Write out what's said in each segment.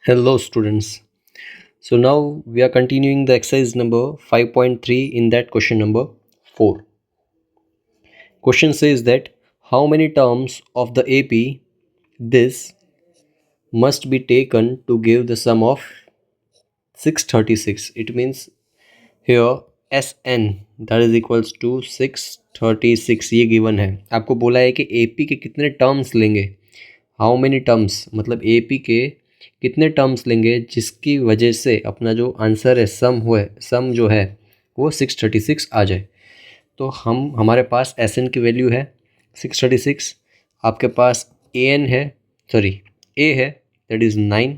Hello students. So now we are continuing the exercise number 5.3 in that question number 4. Question says that how many terms of the AP this must be taken to give the sum of 636. It means here SN that is equals to 636 ये given है. आपको बोला है कि AP के कितने terms लेंगे. How many terms मतलब AP के कितने टर्म्स लेंगे जिसकी वजह से अपना जो आंसर है सम जो है वो 636 आ जाए. तो हमारे पास SN की वैल्यू है 636. आपके पास AN है A है दैट इज़ 9.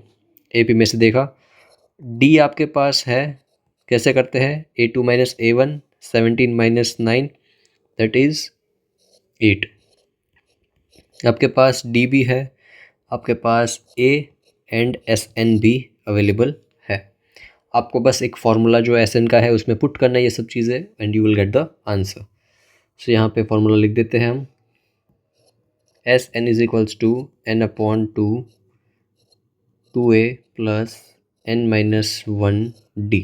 AP में से देखा. D आपके पास है. कैसे करते हैं A2 minus A1 17 minus 9 that is 8. आपके पास D भी है. आपके पास A एंड SN भी अवेलेबल है. आपको बस एक फार्मूला जो SN का है उसमें पुट करना है ये सब चीज़ें and you will get the answer. So यहाँ पे फार्मूला लिख देते हैं हम. SN is equals to N/2 2A plus N-1D.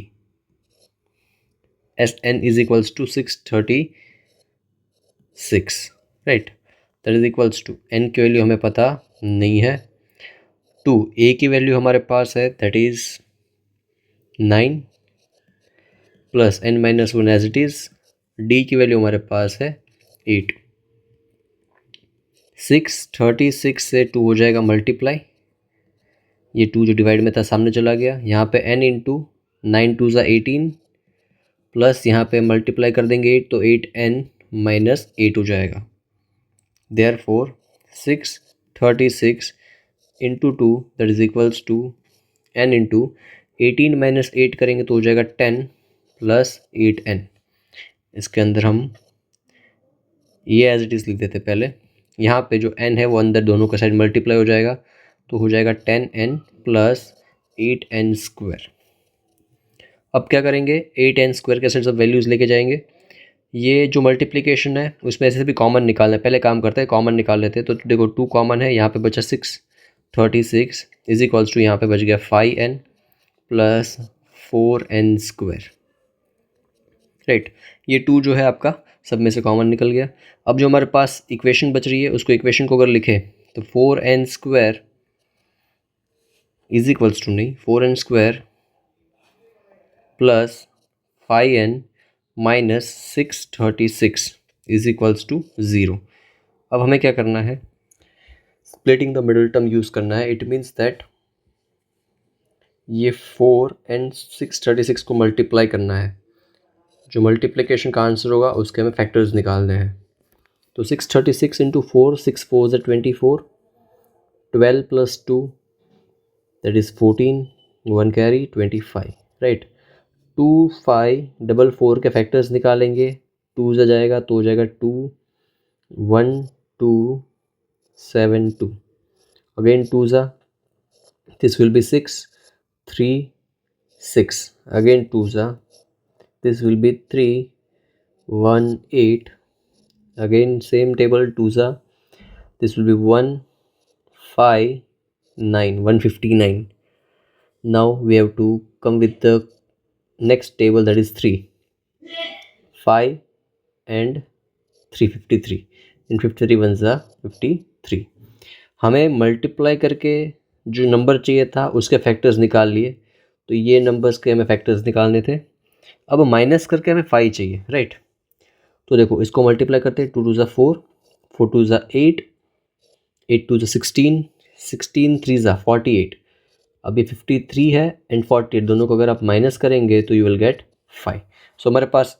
SN is equals to 636 right. That is equals to N की वैल्यू हमें पता नहीं है. 2 A की वैल्यू हमारे पास है that is 9 plus N-1 as it is. D की वैल्यू हमारे पास है 8. 636 से 2 हो जाएगा मल्टीप्लाई. ये 2 जो डिवाइड में था सामने चला गया. यहाँ पे N इंटू 9 2 ज़ा 18 प्लस यहाँ पे मल्टीप्लाई कर देंगे 8 तो 8N-8 हो जाएगा. Therefore 636 into 2 that is equals to N into 18 - 8 करेंगे तो हो जाएगा 10 प्लस 8N. इसके अंदर हम ये एज इट इज़ लिख देते पहले. यहाँ पे जो N है वो अंदर दोनों का साइड मल्टीप्लाई हो जाएगा तो हो जाएगा 10N प्लस 8N स्क्वायर. अब क्या करेंगे 8N स्क्वायर के साइड सब वैल्यूज़ लेके जाएंगे. ये जो मल्टीप्लिकेशन है उसमें से भी कॉमन निकालना है. पहले काम करते हैं कॉमन निकाल लेते हैं. तो देखो 2 कॉमन है. यहाँ पे बचा 636 इज इक्वल्स टू यहाँ पे बच गया 5N plus 4N square right. ये 2 जो है आपका सब में से कॉमन निकल गया. अब जो हमारे पास इक्वेशन बच रही है उसको इक्वेशन को अगर लिखें तो 4N square is equals to नहीं 4N square plus 5N minus 636 is equals to 0. अब हमें क्या करना है splitting the middle term use करना है. इट मीन्स दैट ये 4 एंड 636 को मल्टीप्लाई करना है. जो मल्टीप्लिकेशन का आंसर होगा उसके हमें फैक्टर्स निकालने हैं. तो 636 इंटू 4 6 4 ज़ा 24 12 plus 2 that is 14 1 carry 25 right. 2 5 4 4 के फैक्टर्स निकालेंगे. 2 ज़ा जाएगा तो हो जाएगा 2 1 2 7 2 अगेन 2 ज़ा दिस विल बी 6 3 6 अगेन 2 ज़ा this will be 3 1 8 again same table 2 ज़ा this will be 1 5 9 159. now we have to come with the next table that is 3 5 and 353 in 53 1 ज़ा 53. हमें मल्टीप्लाई करके जो नंबर चाहिए था उसके फैक्टर्स निकाल लिए. तो ये नंबर्स के हमें फैक्टर्स निकालने थे. अब माइनस करके हमें 5 चाहिए राइट. तो देखो इसको मल्टीप्लाई करते हैं 2 2 ज़ा 4 4 2 ज़ा 8 8 2 ज़ा 16 16 3 ज़ा 48. अब ये 53 है एंड 48 दोनों को अगर आप माइनस करेंगे तो यू विल गेट 5. सो हमारे पास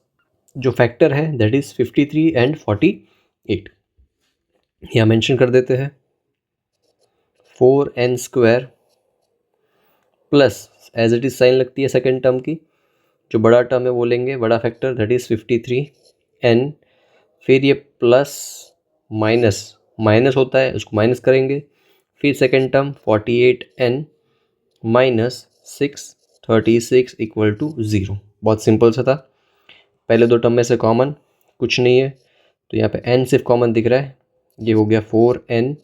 जो फैक्टर है दैट इज़ 53 एंड 48. यहाँ मेंशन कर देते हैं 4N square plus as it is sign लगती है सेकेंड टर्म की. जो बड़ा टर्म है वो लेंगे बड़ा फैक्टर दैट इज़ 53N. फिर ये प्लस माइनस होता है उसको माइनस करेंगे. फिर second term 48N minus 636 equal to 0. बहुत सिंपल सा था. पहले दो टर्म में से कॉमन कुछ नहीं है तो यहाँ पे N सिर्फ कॉमन दिख रहा है. ये हो गया 4N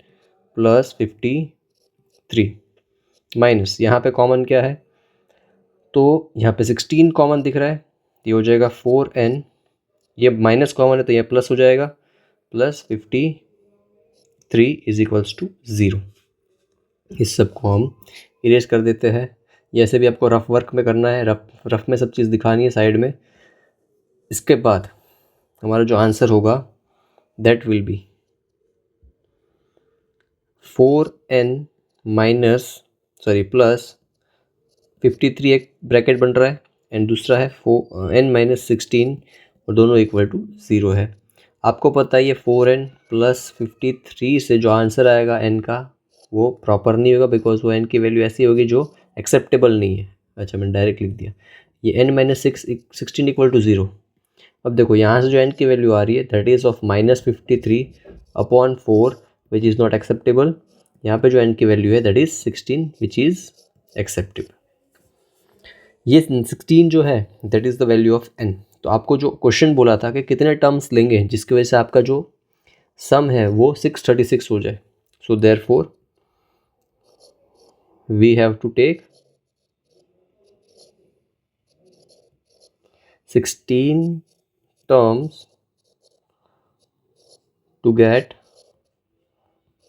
प्लस 53. माइनस यहाँ पे कॉमन क्या है, तो यहाँ पे 16 कॉमन दिख रहा है, ये हो जाएगा 4n, ये माइनस कॉमन है तो ये प्लस हो जाएगा, प्लस 53 इज इक्वल्स टू 0। इस सब को हम इरेज कर देते हैं। जैसे भी आपको रफ वर्क में करना है, रफ में सब चीज़ दिखानी है साइड में। इसके बाद हमारा जो आंसर होगा that will be 4n plus 53, एक ब्रैकेट बन रहा है, एंड दूसरा है n-16, और दोनों इक्वल टू 0 है। आपको पता है ये 4n प्लस 53 से जो आंसर आएगा n का वो प्रॉपर नहीं होगा, बिकॉज वो n की वैल्यू ऐसी होगी जो एक्सेप्टेबल नहीं है। अच्छा, मैंने डायरेक्ट लिख दिया, ये n-16 इक्वल टू 0। अब देखो यहाँ से जो n की वैल्यू आ रही है that is of -53/4 which is not acceptable. यहाँ पे जो n की वैल्यू है that is 16 which is acceptable. ये 16 जो है that is the value of n। तो आपको जो क्वेश्चन बोला था कि कितने टर्म्स लेंगे जिसकी वजह से आपका जो सम है वो 636 हो जाए, so therefore we have to take 16 terms to get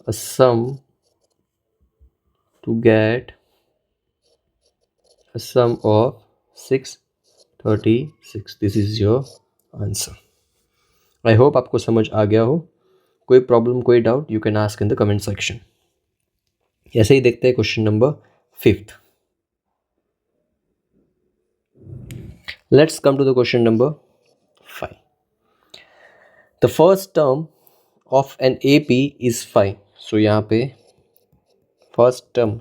a sum of 636. This is your answer. I hope आपको समझ आ गया हो। कोई प्रॉब्लम, कोई doubt, you can ask in the comment section. ऐसे ही देखते हैं question number 5th। Let's come to the question number 5. The first term of an AP is 5. So यहाँ पे first term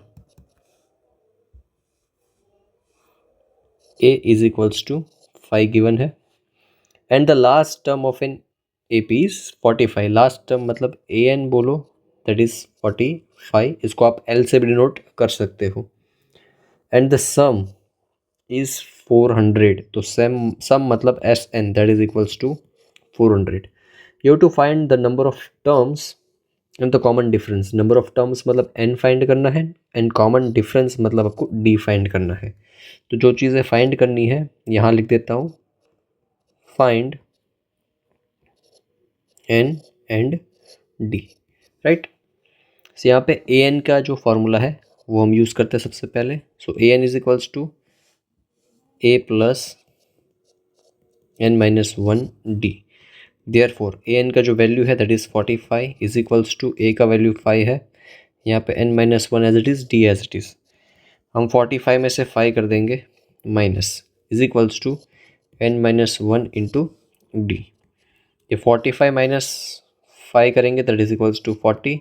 A is equals to 5 given है, and the last term of an AP is 45. Last term मतलब AN बोलो, that is 45, इसको आप L से भी denote कर सकते हो, and the sum is 400. तो sum मतलब SN, that is equals to 400. You have to find the number of terms and the common difference. Number of terms मतलब n फाइंड करना है, and common difference मतलब आपको d फाइंड करना है। तो जो चीज़ें फाइंड करनी है यहाँ लिख देता हूँ, find n and d, right. So यहाँ पे an का जो फॉर्मूला है वो हम यूज़ करते हैं सबसे पहले। So an is equals to a plus n-1d। Therefore an का जो वैल्यू है that is 45 is equals to a का वैल्यू 5 है, यहाँ पे n-1 as it is, d as it is. हम 45 में से 5 कर देंगे, minus is equals to n-1 into D. ये 45 माइनस 5 करेंगे that is equals to 40,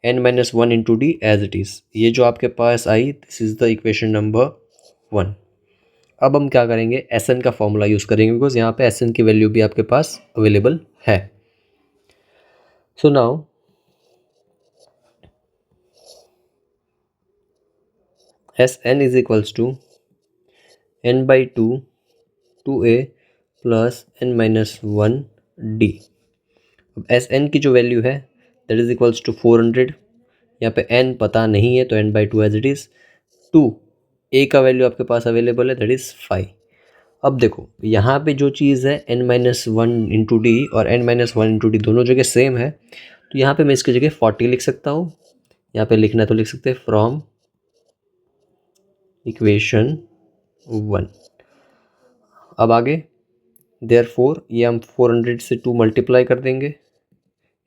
n-1 into D as it is. ये जो आपके पास आई, this is the equation number 1। अब हम क्या करेंगे, एस एन का फॉर्मूला यूज़ करेंगे, बिकॉज यहाँ पे एस एन की वैल्यू भी आपके पास अवेलेबल है। So now S N is equals to n/2 2a plus n-1 d। अब एस एन की जो वैल्यू है दैट इज इक्वल्स टू 400। यहाँ पे n पता नहीं है तो n/2 as it is. 2 a का वैल्यू आपके पास अवेलेबल है दैट इज़ 5। अब देखो यहाँ पे जो चीज़ है n-1 इंटू डी और n-1 इंटू डी दोनों जगह सेम है, तो यहाँ पे मैं इसकी जगह 40 लिख सकता हूँ। यहाँ पे लिखना तो लिख सकते हैं फ्रॉम इक्वेशन 1। अब आगे देयरफॉर ये हम 400 से 2 मल्टीप्लाई कर देंगे,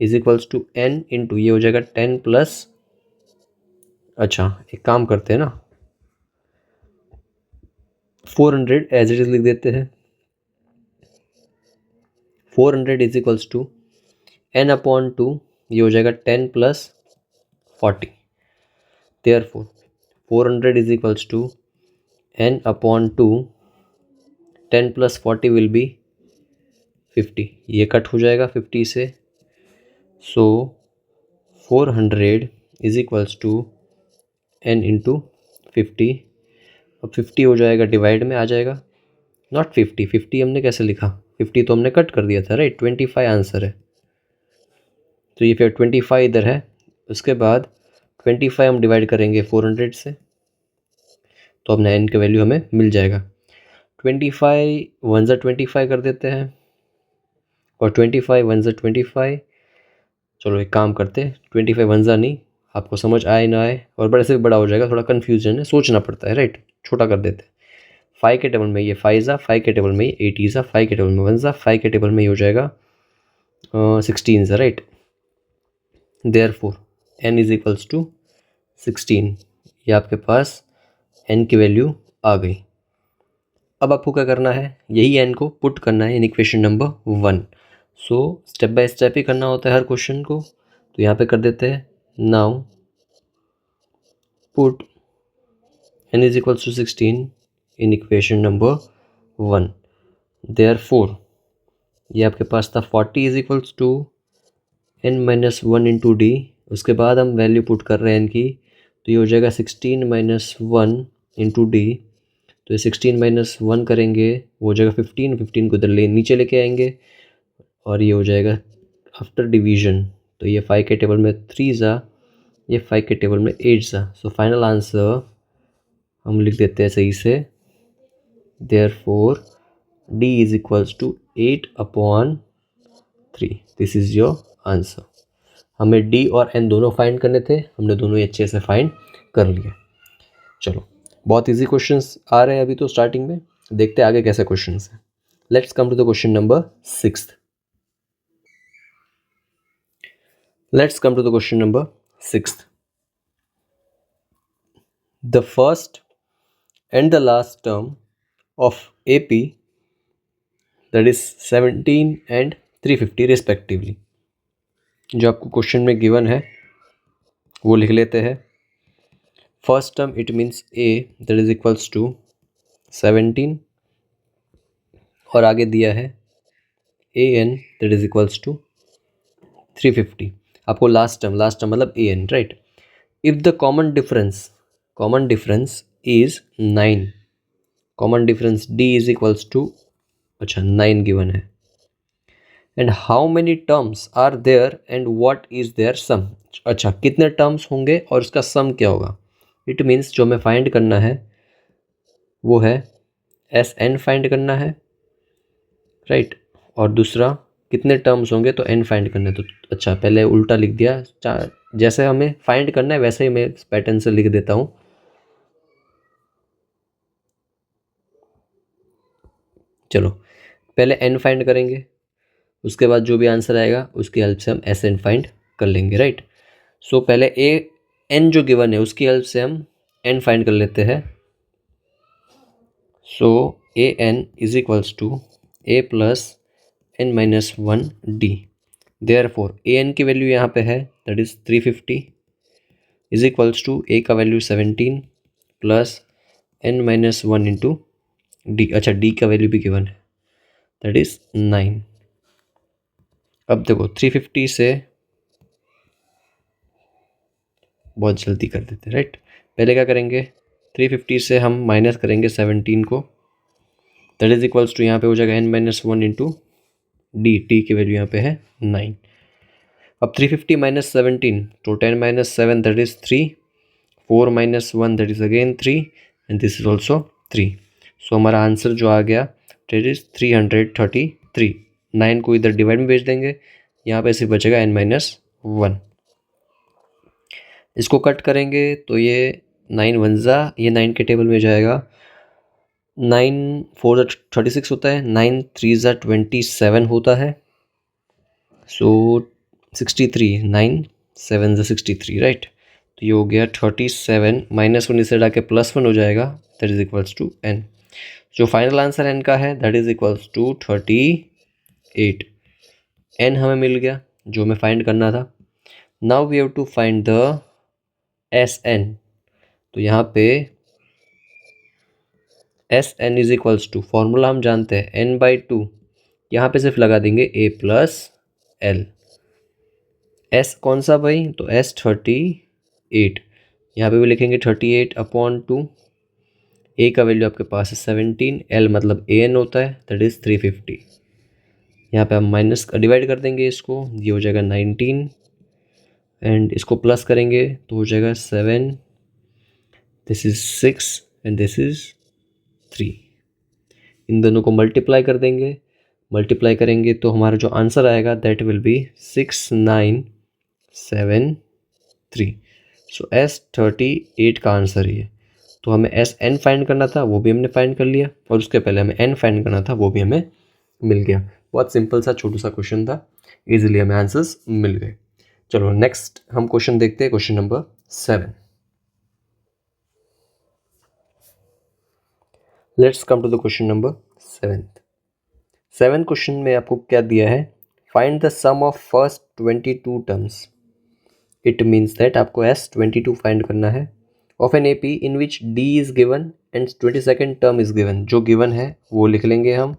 is equals to n into ये हो जाएगा 10 प्लस, अच्छा एक काम करते हैं ना, 400 एज इट इज लिख देते हैं। 400 इज इक्वल्स टू n/2, ये हो जाएगा 10 plus 40। Therefore 400 is equals to n/2, 10 plus 40 will be 50। ये कट हो जाएगा 50 से, सो 400 is equals to n into 50। अब 50 हो जाएगा, डिवाइड में आ जाएगा, नॉट 50 हमने कैसे लिखा, 50 तो हमने कट कर दिया था, राइट। 25 आंसर है, तो ये फिर 25 इधर है। उसके बाद 25 हम डिवाइड करेंगे 400 से, तो अपना n की वैल्यू हमें मिल जाएगा। 25 1 ज़ा 25 कर देते हैं और 25 1 ज़ा 25। चलो एक काम करते हैं, 25 1 ज़ा नहीं, आपको समझ आए ना आए और बड़े से बड़ा हो जाएगा, थोड़ा कन्फ्यूजन है, सोचना पड़ता है राइट। छोटा कर देते हैं। 5 के टेबल में ये 5 ज़ा, 5 के टेबल में ये 8 ज़ा, 5 के टेबल में 1 ज़ा, 5 के टेबल में ये हो जाएगा 16 ज़ा right. Therefore n is equals to 16। ये आपके पास n की वैल्यू आ गई। अब आपको क्या करना है, यही n को पुट करना है in equation number 1। So step by step ही करना होता है हर क्वेश्चन को। तो यहाँ पे कर देते हैं, now put n is equals to 16 in equation number 1। Therefore ये आपके पास था 40 is equals to n minus 1 into D. उसके बाद हम वैल्यू पुट कर रहे हैं n की, तो ये हो जाएगा 16 माइनस 1 इंटू डी। तो ये 16 माइनस 1 करेंगे, वो हो जाएगा 15, 15 को इधर नीचे लेके आएंगे और ये हो जाएगा आफ्टर डिवीजन। तो ये 5 के टेबल में 3 ज़ा, ये 5 के टेबल में 8 ज़ा। सो फाइनल आंसर हम लिख देते हैं सही से, therefore d is equals to 8/3। This is your answer. हमें d और n दोनों फाइंड करने थे, हमने दोनों ही अच्छे से फाइंड कर लिए। चलो बहुत इजी क्वेश्चंस आ रहे हैं अभी तो स्टार्टिंग में, देखते हैं आगे कैसे क्वेश्चंस हैं। Let's come to the question number 6। Let's come to the question number 6। The first and the last term of AP, that is 17 and 350 respectively, जो आपको क्वेश्चन में गिवन है वो लिख लेते हैं। First term it means A, that is equals to 17 और आगे दिया है AN, that is equals to 350। आपको लास्ट टर्म मतलब AN right. If the common difference is 9, common difference D is equals to, अच्छा 9 गिवन है, and how many terms are there and what is their sum. अच्छा कितने terms होंगे और उसका सम क्या होगा। इट मीन्स जो हमें फाइंड करना है वो है SN फाइंड करना है राइट, और दूसरा कितने टर्म्स होंगे तो n फाइंड करना है। तो अच्छा पहले उल्टा लिख दिया, जैसे हमें फाइंड करना है वैसे ही मैं इस पैटर्न से लिख देता हूँ। चलो पहले n फाइंड करेंगे, उसके बाद जो भी आंसर आएगा उसकी हेल्प से हम SN फाइंड कर लेंगे राइट। सो पहले n जो गिवन है उसकी हेल्प से हम n फाइंड कर लेते हैं। So AN is equals to A plus n minus 1 D। Therefore AN की वैल्यू यहाँ पे है, that is 350 is equals to A का value 17 plus n minus 1 into D। अच्छा D का वैल्यू भी गिवन है, दैट इज 9। अब देखो 350 से बहुत जल्दी कर देते हैं राइट। पहले क्या करेंगे, 350 से हम माइनस करेंगे 17 को, दैट इज इक्वल्स टू यहाँ पे हो जाएगा n minus 1 into D. T की वैल्यू यहाँ पे है 9। अब 350 माइनस 17, तो 10 minus 7 that is 3, 4 minus 1 that is again 3 and this is also 3। सो हमारा आंसर जो आ गया दैट इज 333। 9 को इधर डिवाइड में भेज देंगे, यहाँ पे सिर्फ बचेगा n माइनस 1। इसको कट करेंगे तो ये 9 1 ज़ा, ये 9 के टेबल में जाएगा, 9 4 36 होता है, 9 3 ज़ा 27 होता है। सो 63, 9 7 ज़ा 63 राइट। तो ये हो गया 37 माइनस 1 इसे डाके प्लस 1 हो जाएगा, that is equals to n। जो फाइनल आंसर n का है that is equals to 38। n हमें मिल गया जो हमें फाइंड करना था। Now we have to find the SN। तो यहाँ पे SN is equals to, formula हम जानते हैं n/2, यहाँ पे सिर्फ लगा देंगे A प्लस L। S कौन सा भाई, तो S 38, यहाँ पे भी लिखेंगे 38/2। A का वैल्यू आपके पास है 17, L मतलब AN होता है, दैट इज 350। यहाँ पे हम माइनस डिवाइड कर देंगे इसको, ये हो जाएगा 19 एंड इसको प्लस करेंगे तो हो जाएगा 7, this is 6 and this is 3। इन दोनों को मल्टीप्लाई कर देंगे, मल्टीप्लाई करेंगे तो हमारा जो आंसर आएगा that will be 6973। So S38 का आंसर ये। तो हमें SN फाइंड करना था, वो भी हमने फाइंड कर लिया, और उसके पहले हमें N फाइंड करना था, वो भी हमें मिल गया। बहुत सिंपल सा छोटू सा क्वेश्चन था, इजीली हमें आंसर्स मिल गए। चलो नेक्स्ट हम क्वेश्चन देखते हैं, question number 7। Let's come to the question number 7 question में आपको क्या दिया है, find the sum of first 22 terms. It means that आपको S22 फाइंड करना है of an AP in which D is given and 22nd term is given. जो given है वो लिख लेंगे हम।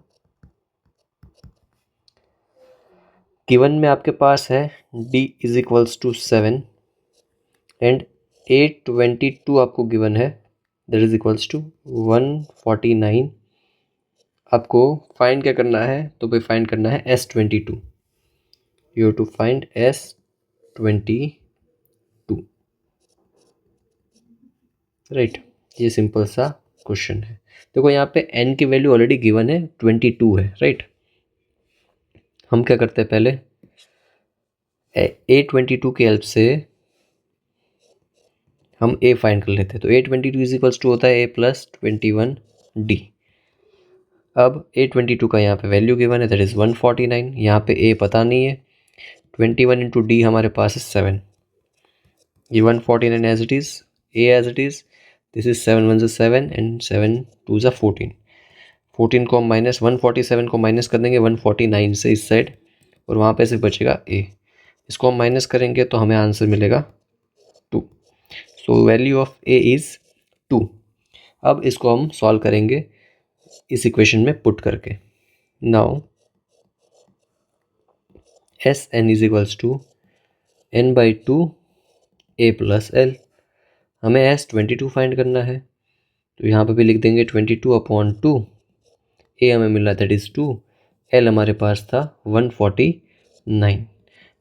गिवन में आपके पास है D is equals to 7 and A22 आपको गिवन है, दैट इज इक्वल्स टू 149। आपको फाइंड क्या करना है, तो भाई फाइंड करना है S22। You have to find S22, right. ये सिंपल सा क्वेश्चन है। देखो यहाँ पे n की वैल्यू ऑलरेडी गिवन है, 22 है, राइट। हम क्या करते हैं, पहले A22 की हेल्प से हम A फाइंड कर लेते हैं। तो A22 इज इक्वल्स टू होता है A प्लस 21D। अब A22 का यहाँ पे वैल्यू गिवन है, दैट इज़ 149। यहाँ पे A पता नहीं है, 21 इंटू D हमारे पास है 7। ये 149 as it is, A as it is, this is 7 1 7 and 7 2 14। 14 को हम माइनस 147 को माइनस कर देंगे 149 से इस साइड, और वहाँ पे सिर्फ बचेगा A। इसको हम माइनस करेंगे तो हमें आंसर मिलेगा 2। So value of A is 2। अब इसको हम सॉल्व करेंगे इस इक्वेशन में पुट करके। Now SN is equals to n/2 A plus L। हमें S22 फाइंड करना है, तो यहाँ पे भी लिख देंगे 22/2। A हमें मिला दैट इज़ 2, L हमारे पास था 149।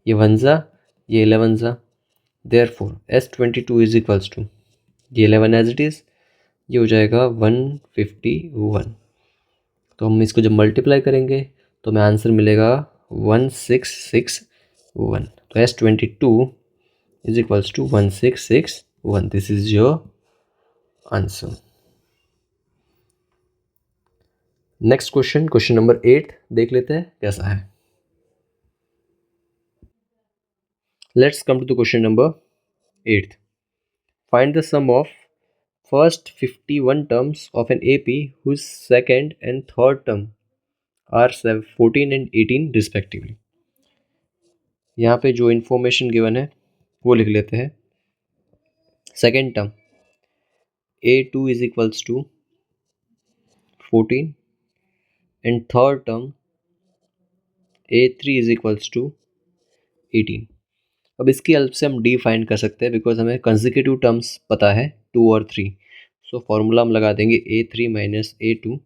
ये 1 ज़ा, ये 11 ज़ा, therefore S22 is equals to, ये 11 एज इट इज़, ये हो जाएगा 151। तो हम इसको जब मल्टीप्लाई करेंगे तो हमें आंसर मिलेगा 1661। तो S22 is equals to 1661। This is your answer. Next question, question number 8 देख लेते हैं कैसा है। Let's come to the question number 8। Find the sum of first 51 terms of an AP whose second and third term are 14 and 18 respectively। यहाँ पे जो information given है वो लिख लेते हैं। Second term A2 is equals to 14 and third term A3 is equals to 18। अब इसकी हेल्प से हम D फाइंड कर सकते हैं, बिकॉज हमें कंसेक्यूटिव टर्म्स पता है 2 और 3। सो फॉर्मूला हम लगा देंगे A3 minus A2।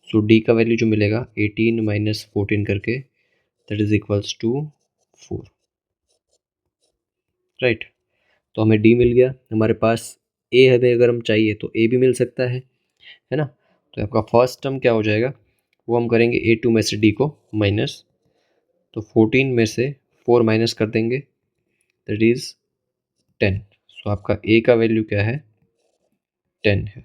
So D का वैल्यू जो मिलेगा 18 माइनस 14 करके, that is equals to 4, right. तो हमें D मिल गया। हमारे पास A हमें अगर हम चाहिए तो A भी मिल सकता है ना। तो आपका फर्स्ट टर्म क्या हो जाएगा, वो हम करेंगे A2 में से D को माइनस, तो 14 में से 4 माइनस कर देंगे, दैट इज़ 10। सो आपका A का वैल्यू क्या है, 10 है।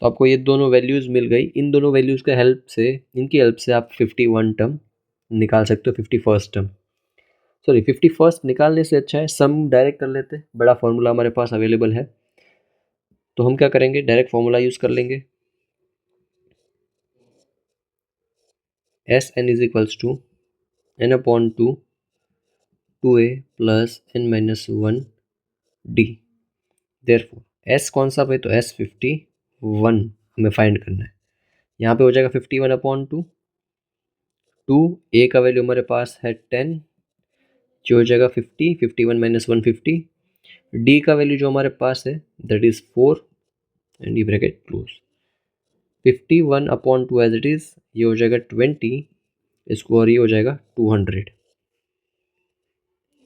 तो आपको ये दोनों वैल्यूज़ मिल गई। इन दोनों वैल्यूज़ के हेल्प से, इनकी हेल्प से आप 51 टर्म निकाल सकते हो, 51st टर्म। सॉरी, 51st निकालने से अच्छा है सम डायरेक्ट कर लेते, बड़ा फार्मूला हमारे पास अवेलेबल है। तो हम क्या करेंगे, डायरेक्ट फार्मूला यूज़ कर लेंगे। SN is equals to n/2 2A plus n minus 1D। Therefore S कौन सा भाई, तो S51 हमें फाइंड करना है। यहाँ पे हो जाएगा 51/2। 2 A का वैल्यू हमारे पास है 10, जो हो जाएगा 50, 51 माइनस 150। D का वैल्यू जो हमारे पास है दैट इज़ 4 एंड ये bracket close. 51/2 as it is, ये हो जाएगा 20, इसको और ये हो जाएगा 200।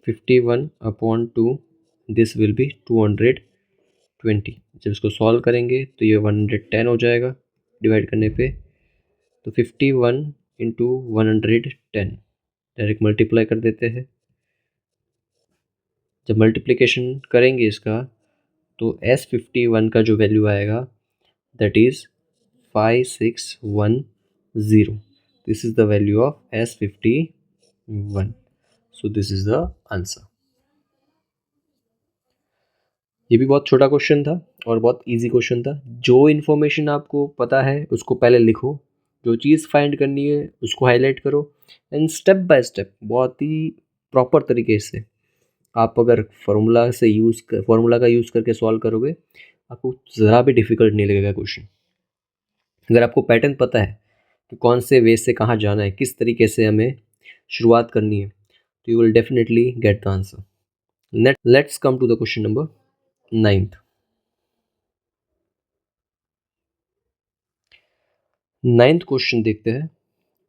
51/2 दिस विल बी 220। जब इसको सॉल्व करेंगे तो ये 110 हो जाएगा डिवाइड करने पे, तो 51 इंटू 110 डायरेक्ट मल्टीप्लाई कर देते हैं। जब मल्टीप्लिकेशन करेंगे इसका तो S51 का जो वैल्यू आएगा that is 5610। This is the value of S51। So this is the answer. ये भी बहुत छोटा क्वेश्चन था और बहुत इजी क्वेश्चन था। जो इन्फॉर्मेशन आपको पता है उसको पहले लिखो, जो चीज़ फाइंड करनी है उसको हाईलाइट करो, एंड स्टेप बाय स्टेप बहुत ही प्रॉपर तरीके से आप अगर फार्मूला का यूज़ करके सॉल्व करोगे, आपको ज़रा भी डिफ़िकल्ट नहीं लगेगा क्वेश्चन। अगर आपको पैटर्न पता है कि कौन से वे से कहाँ जाना है, किस तरीके से हमें शुरुआत करनी है, तो you will definitely get the answer. Let's come to the question number 9th। 9th question देखते हैं।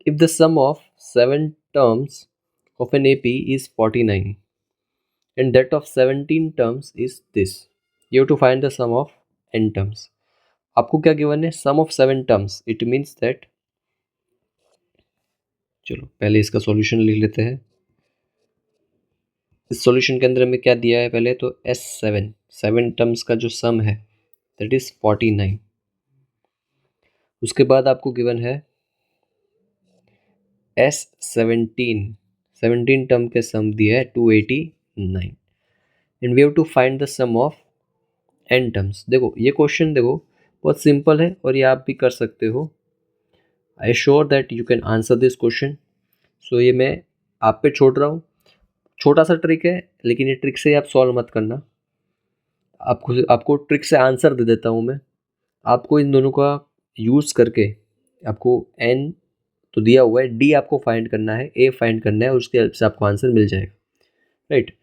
If the sum of 7 terms of an AP is 49 and that of 17 terms is this, you have to find the sum of n terms। आपको क्या given है? Sum of 7 terms. It means that, चलो पहले इसका solution लिख लेते हैं। इस सॉल्यूशन के अंदर हमें क्या दिया है? पहले तो S7 टर्म्स का जो सम है दैट इज 49। उसके बाद आपको गिवन है S17 टर्म के सम दिया है 289 and we have to find the sum of n terms. देखो ये क्वेश्चन देखो बहुत सिंपल है और ये आप भी कर सकते हो। I sure that you can answer this question. So ये मैं आप पे छोड़ रहा हूँ, छोटा सा ट्रिक है, लेकिन ये ट्रिक से आप सॉल्व मत करना। आपको ट्रिक से आंसर दे देता हूँ मैं। आपको इन दोनों का यूज़ करके आपको n तो दिया हुआ है, d आपको फाइंड करना है, a फाइंड करना है, और उसके हेल्प से आपको आंसर मिल जाएगा, राइट।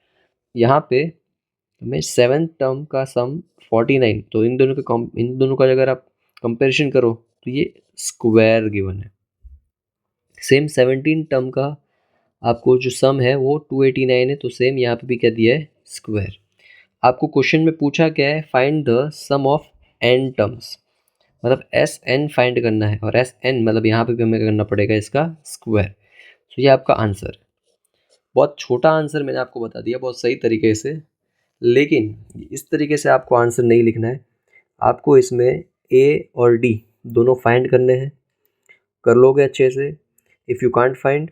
यहाँ पे हमें 7 टर्म का सम 49, तो इन दोनों का अगर आप कंपैरिजन करो तो ये स्क्वायर गिवन है। सेम 17 टर्म का आपको जो सम है वो 289 है, तो सेम यहाँ पे भी क्या दिया है? स्क्वायर। आपको क्वेश्चन में पूछा क्या है? Find the sum of n terms, मतलब Sn फाइंड करना है, और Sn मतलब यहाँ पे भी हमें करना पड़ेगा इसका स्क्वायर। तो ये आपका आंसर है। बहुत छोटा आंसर मैंने आपको बता दिया बहुत सही तरीके से, लेकिन इस तरीके से आपको आंसर नहीं लिखना है। आपको इसमें A और D दोनों फाइंड करने हैं। कर लोगे अच्छे से। इफ़ यू कांट फाइंड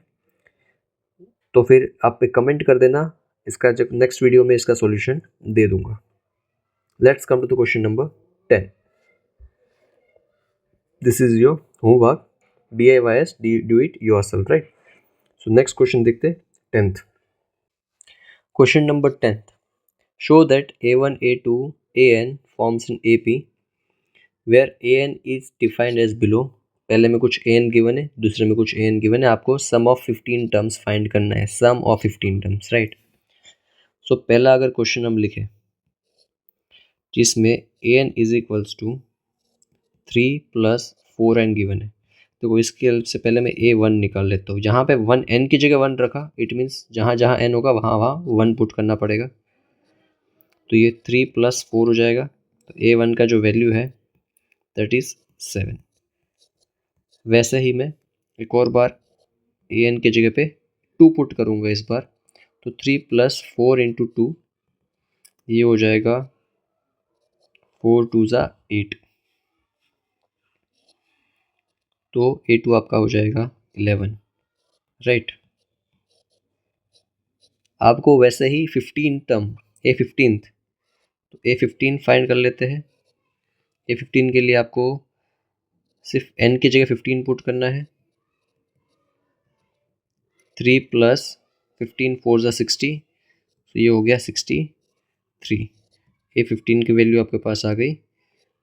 तो फिर आप एक कमेंट कर देना, इसका जब नेक्स्ट वीडियो में इसका सॉल्यूशन दे दूंगा। Let's come to the question number 10। This is your homework, DIYs, do it yourself, right. So next question देखते हैं 10th। Question number 10th। Show that A1 A2 AN forms an AP where AN is defined as below। पहले में कुछ AN given है, दूसरे में कुछ AN given है। आपको सम ऑफ 15 टर्म्स फाइंड करना है, sum of 15 terms, right. So पहला अगर क्वेश्चन हम लिखें जिसमें AN is equals to 3 + 4n given है, तो इसके हेल्प से पहले मैं A1 निकाल लेता हूँ। जहाँ पे 1 n की जगह 1 रखा, इट मीन्स जहाँ जहाँ n होगा वहाँ वहाँ 1 पुट करना पड़ेगा, तो ये 3 + 4 हो जाएगा। तो A1 का जो वैल्यू है दैट इज़ 7। वैसे ही मैं एक और बार AN की जगह पे 2 पुट करूँगा इस बार, तो 3 + 4 × 2 ये हो जाएगा 4 × 2 = 8, तो A2 आपका हो जाएगा 11, राइट। आपको वैसे ही 15 टर्म A15, तो A15 फाइंड कर लेते हैं। A15 के लिए आपको सिर्फ n की जगह 15 पुट करना है। 3 + 15 4 = 60, तो ये हो गया 63। A15 की वैल्यू आपके पास आ गई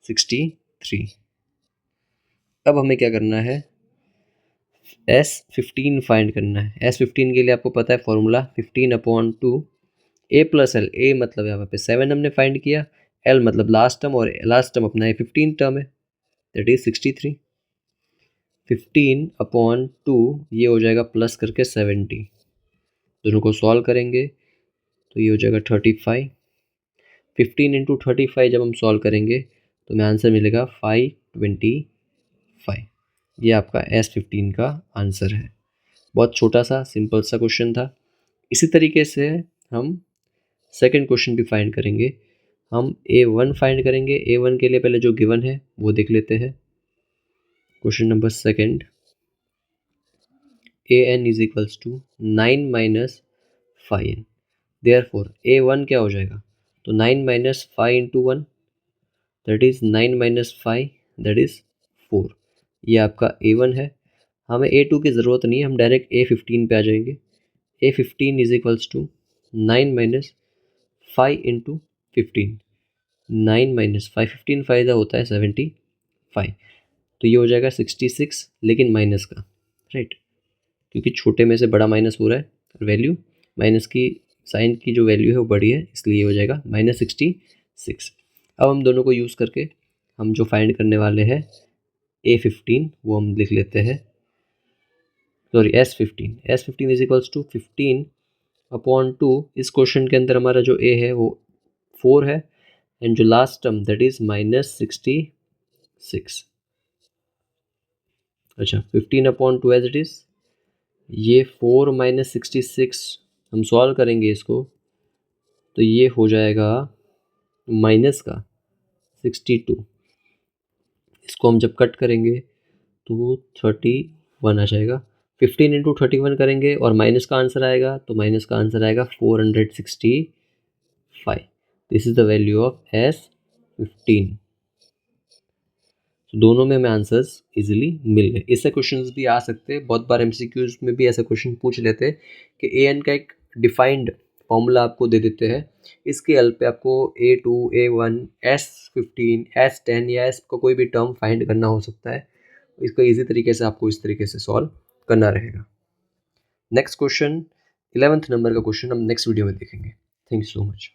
63। अब हमें क्या करना है? S15 फाइंड करना है। S15 के लिए आपको पता है फॉर्मूला 15/2 A + L। A मतलब यहाँ पे 7 हमने फाइंड किया, L मतलब लास्ट टर्म, और लास्ट टर्म अपना A15 टर्म है, दैट इज 63। 15/2 ये हो जाएगा प्लस करके 70, दोनों को सॉल्व करेंगे तो ये हो जाएगा 35। 15 इंटू 35 जब हम सॉल्व करेंगे तो हमें आंसर मिलेगा 525। ये आपका S15 का आंसर है। बहुत छोटा सा सिंपल सा क्वेश्चन था। इसी तरीके से हम सेकंड क्वेश्चन भी फाइंड करेंगे। हम A1 फाइंड करेंगे। A1 के लिए पहले जो गिवन है वो देख लेते हैं। Question number second, an is equals to 9 minus 5n। Therefore A1 क्या हो जाएगा, तो 9 minus 5 into 1 that is 9 minus 5 that is 4। ये आपका A1 है। हमें A2 की ज़रूरत नहीं है, हम डायरेक्ट A15 पे आ जाएंगे। A15 is equals to 9 minus 5 into 15। 9 minus 5, 15 फायदा होता है 75, तो ये हो जाएगा 66 लेकिन माइनस का, राइट, क्योंकि छोटे में से बड़ा माइनस हो रहा है। वैल्यू माइनस की साइन की जो वैल्यू है वो बड़ी है, इसलिए हो जाएगा -66। अब हम दोनों को यूज़ करके हम जो फाइंड करने वाले हैं A15 वो हम लिख लेते हैं, sorry S15 is equals to 15/2। इस क्वेश्चन के अंदर हमारा जो A है वो 4 है एंड जो लास्ट टर्म दैट इज -66। अच्छा, 15/2 एज इट इज़। ये 4 माइनस 66 हम सॉल्व करेंगे इसको, तो ये हो जाएगा माइनस का 62। इसको हम जब कट करेंगे तो 31 आ जाएगा। 15 इंटू 31 करेंगे और माइनस का आंसर आएगा, तो माइनस का आंसर आएगा 465। This is the value of S15। तो दोनों में हमें आंसर्स इजीली मिल गए। इससे क्वेश्चंस भी आ सकते हैं, बहुत बार MCQs में भी ऐसा क्वेश्चन पूछ लेते हैं कि AN का एक डिफाइंड फॉर्मूला आपको दे देते हैं, इसके हेल्प पे आपको A2, A1, S15, S10 या S का कोई भी टर्म फाइंड करना हो सकता है। इसको ईजी तरीके से आपको इस तरीके से सॉल्व करना रहेगा। नेक्स्ट क्वेश्चन 11th नंबर का क्वेश्चन हम नेक्स्ट वीडियो में देखेंगे। Thank you so much.